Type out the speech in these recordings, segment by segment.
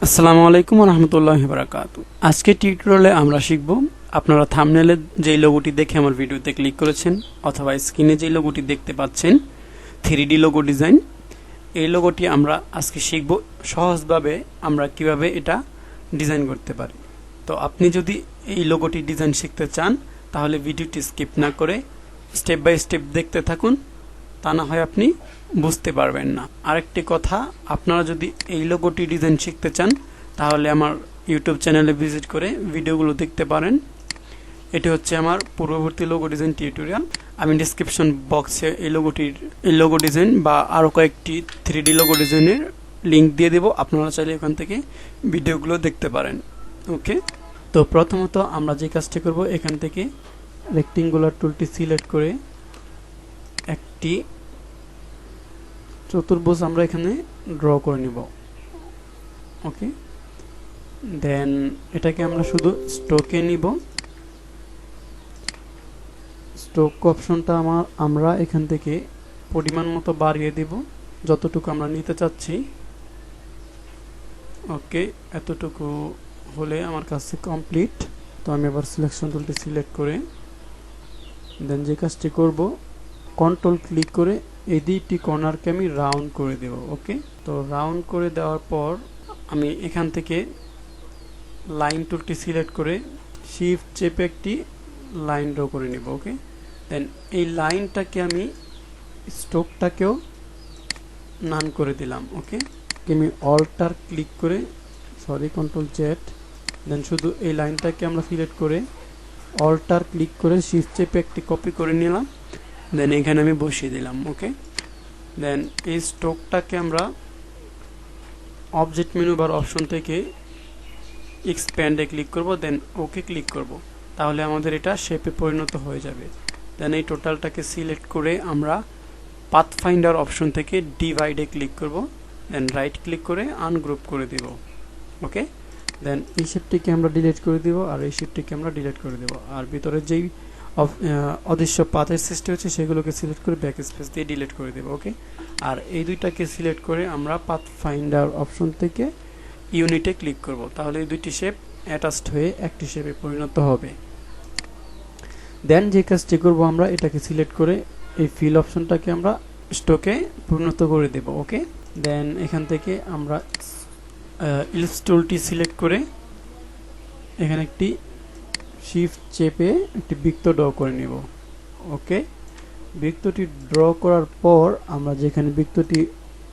আসসালামু আলাইকুম ওয়া রাহমাতুল্লাহি ওয়া বারাকাতুহু। আজকে টিউটোরিয়ালে আমরা শিখব, আপনারা থাম্বনেলে যে লোগোটি দেখে আমার ভিডিওতে ক্লিক করেছেন অথবা স্ক্রিনে যে লোগোটি দেখতে পাচ্ছেন 3D লোগো ডিজাইন, এই লোগোটি আমরা আজকে শিখব সহজভাবে আমরা কিভাবে এটা ডিজাইন করতে পারি। তো আপনি যদি এই লোগোটি ডিজাইন শিখতে চান তাহলে ভিডিওটি স্কিপ না করে স্টেপ বাই স্টেপ দেখতে থাকুন, তা না হয় আপনি বুঝতে পারবেন না। আরেকটি কথা, আপনারা যদি এই লোগোটি ডিজাইন শিখতে চান তাহলে আমার ইউটিউব চ্যানেলে ভিজিট করে ভিডিওগুলো দেখতে পারেন। এটি হচ্ছে আমার পূর্ববর্তী লোগো ডিজাইন টিউটোরিয়াল। আমি ডেসক্রিপশন বক্সে এই লোগো ডিজাইন বা আরও কয়েকটি 3D লোগো ডিজাইনের লিঙ্ক দিয়ে দেব, আপনারা চাইলে এখান থেকে ভিডিওগুলো দেখতে পারেন। ওকে, তো প্রথমত আমরা যে কাজটি করব, এখান থেকে রেক্টেঙ্গুলার টুলটি সিলেক্ট করে একটি চতুর্ভুজ আমরা এখানে ড্র করে নিব। ওকে, দেন এটাকে আমরা শুধু স্ট্রোকে নিব। স্ট্রোক অপশনটা আমরা এখান থেকে পরিমাণ মতো বাড়িয়ে দেব যতটুকু আমরা নিতে চাচ্ছি। ওকে, এতটুকু হলে আমার কাছে কমপ্লিট। তো আমি এবার সিলেকশন টুলটি সিলেক্ট করে দেন যে কাজটি করব, কন্ট্রোল ক্লিক করে এই দুইটি কর্নারকে আমি রাউন্ড করে দেব। ওকে, তো রাউন্ড করে দেওয়ার পর আমি এখান থেকে লাইন টুলটি সিলেক্ট করে শিফট চেপে একটি লাইন ড্র করে নেব। ওকে, দেন এই লাইনটাকে আমি স্ট্রোকটাকেও নান করে দিলাম। ওকে, আমি অল্টার ক্লিক করে কন্ট্রোল জেড, দেন শুধু এই লাইনটাকে আমরা সিলেক্ট করে অল্টার ক্লিক করে শিফট চেপে একটি কপি করে নিলাম, দেন এখানে আমি বসিয়ে দিলাম। ওকে, দেন এই স্ট্রোকটাকে আমরা অবজেক্ট মেনু বার অপশন থেকে এক্সপ্যান্ডে ক্লিক করব, দেন ওকে ক্লিক করব, তাহলে আমাদের এটা শেপে পরিণত হয়ে যাবে। দেন এই টোটালটাকে সিলেক্ট করে আমরা পাথ ফাইন্ডার অপশন থেকে ডিভাইডে ক্লিক করব, দেন রাইট ক্লিক করে আনগ্রুপ করে দেব। ওকে, দেন এই শেপটিকে আমরা ডিলিট করে দিব আর এই শেপটিকে আমরা ডিলিট করে দেব, আর ভিতরে যেই অদৃশ্য পাথের সৃষ্টি হচ্ছে সেগুলোকে সিলেক্ট করে ব্যাক স্পেস দিয়ে ডিলিট করে দেব। ওকে, আর এই দুইটাকে সিলেক্ট করে আমরা পাথ ফাইন্ডার অপশন থেকে ইউনিটে ক্লিক করব, তাহলে এই দুইটি শেপ অ্যাটাচড হয়ে একটি শেপে পরিণত হবে। দেন যে কাজটি করব, আমরা এটাকে সিলেক্ট করে এই ফিল অপশনটাকে আমরা স্ট্রোকে পরিণত করে দেব। ওকে, দেন এখান থেকে আমরা ইলিপস টুলটি সিলেক্ট করে এখানে একটি শিফট চেপে একটি বৃত্ত ড্র করে নেব। ওকে, বৃত্তটি ড্র করার পর আমরা যেখানে বৃত্তটি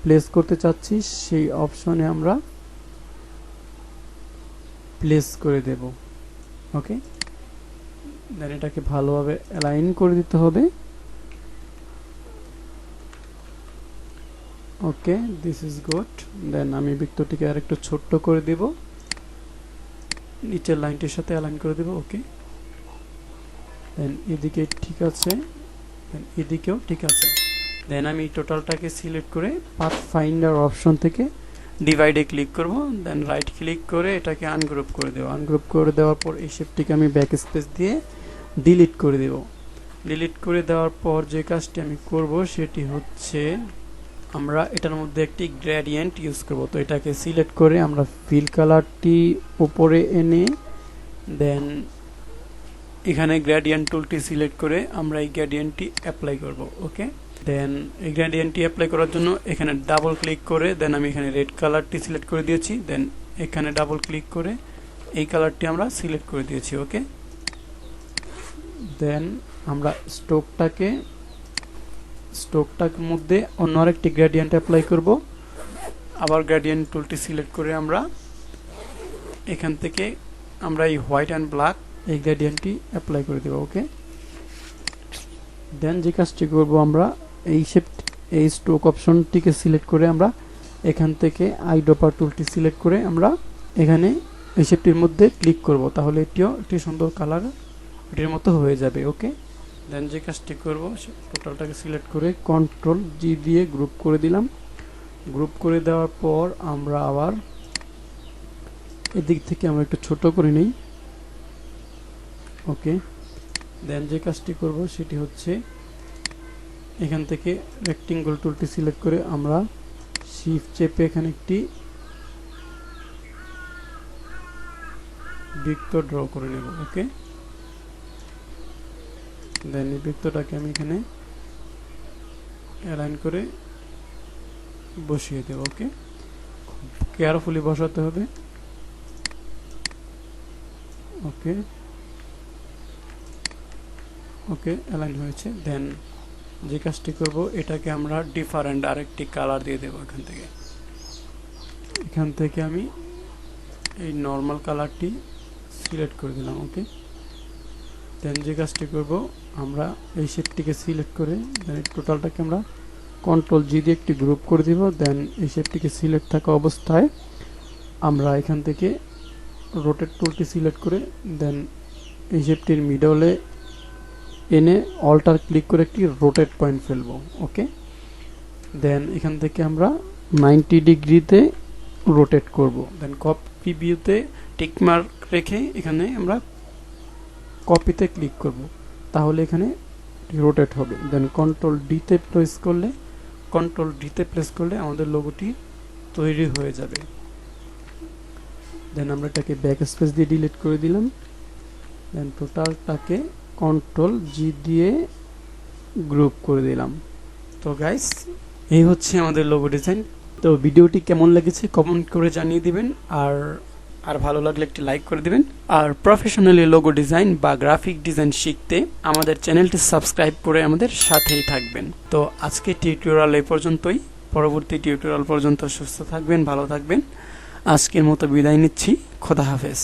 প্লেস করতে চাচ্ছি সেই অপশনে আমরা প্লেস করে দেব। ওকে, দেন এটাকে ভালোভাবে অ্যালাইন করে দিতে হবে। ওকে, দিস ইজ গুড। দেন আমি বৃত্তটিকে আর একটু ছোট্ট করে দেব, নিচের লাইনটির সাথে অ্যালাইন করে দেব। ওকে, দেন এদিকে ঠিক আছে, দেন এদিকেও ঠিক আছে। দেন আমি টোটালটাকে সিলেক্ট করে পাথ ফাইন্ডার অপশন থেকে ডিভাইডে ক্লিক করব, দেন রাইট ক্লিক করে এটাকে আনগ্রুপ করে দেব। আনগ্রুপ করে দেওয়ার পর এই শেপটিকে আমি ব্যাক স্পেস দিয়ে ডিলিট করে দেব। ডিলিট করে দেওয়ার পর যে কাজটি আমি করব সেটি হচ্ছে আমরা এটার মধ্যে একটি গ্রেডিয়েন্ট ইউজ করব। তো এটাকে সিলেক্ট করে আমরা ফিল কালারটি উপরে এনে দেন এখানে গ্রেডিয়েন্ট টুলটি সিলেক্ট করে আমরা এই গ্রেডিয়েন্টটি অ্যাপ্লাই করব। ওকে, দেন এই গ্রেডিয়েন্টটি অ্যাপ্লাই করার জন্য এখানে ডাবল ক্লিক করে দেন আমি এখানে রেড কালারটি সিলেক্ট করে দিয়েছি, দেন এখানে ডাবল ক্লিক করে এই কালারটি আমরা সিলেক্ট করে দিয়েছি। ওকে, দেন আমরা স্ট্রোকটার মধ্যে অন্য আরেকটি গ্রেডিয়েন্ট অ্যাপ্লাই করব। আবার গ্রেডিয়েন্ট টুলটি সিলেক্ট করে আমরা এখান থেকে আমরা এই হোয়াইট অ্যান্ড ব্ল্যাক এই গ্রেডিয়েন্টটি অ্যাপ্লাই করে দেব। ওকে, দেন যে কাজটি করব, আমরা এই স্ট্রোক অপশনটিকে সিলেক্ট করে আমরা এখান থেকে আইড্রপার টুলটি সিলেক্ট করে আমরা এখানে এই শেপটির মধ্যে ক্লিক করব, তাহলে এটিও একটি সুন্দর কালার এটির মতো হয়ে যাবে। ওকে, দেন যে কাজটি করব, টোটালটাকে সিলেক্ট করে কন্ট্রোল জি দিয়ে গ্রুপ করে দিলাম। গ্রুপ করে দেওয়ার পর আমরা আবার এদিক থেকে আমরা একটু ছোট করে নিই। ওকে, দেন যে কাজটি করব সেটি হচ্ছে এখান থেকে রেক্টেঙ্গল টুলটি সিলেক্ট করে আমরা শিফট চেপে এখানে একটি বৃত্ত ড্র করে নেব। ওকে, দেন এই বৃত্তটাকে আমি এখানে অ্যালাইন করে বসিয়ে দেব। ওকে, কেয়ারফুলি বসাতে হবে। ওকে ওকে, অ্যালাইন হয়েছে। দেন যে কাজটি করব, এটাকে আমরা ডিফারেন্ট আরেকটি কালার দিয়ে দেব। এখান থেকে আমি এই নর্মাল কালারটি সিলেক্ট করে দিলাম। ওকে, দেন যে কাজটি করব, আমরা এই শেপটিকে সিলেক্ট করে দেন এই টোটালটাকে আমরা কন্ট্রোল জি দিয়ে একটি গ্রুপ করে দিব। দেন এই শেপটিকে সিলেক্ট থাকা অবস্থায় আমরা এখান থেকে রোটেট টুলটি সিলেক্ট করে দেন এই শেপটির মিডলে এনে অল্টার ক্লিক করে একটি রোটেট পয়েন্ট ফেলবো। ওকে, দেন এখান থেকে আমরা 90 ডিগ্রিতে রোটেট করব। দেন কপি ভিউতে টিক মার্ক রেখে এখানে আমরা কপিতে ক্লিক করব, তাহলে এখানে রোটেট হবে। দেন কন্ট্রোল ডিতে প্রেস করলে আমাদের লোগোটি তৈরি হয়ে যাবে। দেন আমরা এটাকে ব্যাক স্পেস দিয়ে ডিলিট করে দিলাম। দেন টোটালটাকে কন্ট্রোল জি দিয়ে গ্রুপ করে দিলাম। তো গাইস, এই হচ্ছে আমাদের লোগো ডিজাইন। তো ভিডিওটি কেমন লেগেছে কমেন্ট করে জানিয়ে দিবেন, আর ভালো লাগলে একটি লাইক করে দিবেন। আর প্রফেশনালি লোগো ডিজাইন বা গ্রাফিক ডিজাইন শিখতে আমাদের চ্যানেলটি সাবস্ক্রাইব করে আমাদের সাথেই থাকবেন। তো আজকে টিউটোরিয়াল এই পর্যন্তই। পরবর্তী টিউটোরিয়াল পর্যন্ত সুস্থ থাকবেন, ভালো থাকবেন। আজকের মতো বিদায় নিচ্ছি। খোদা হাফেজ।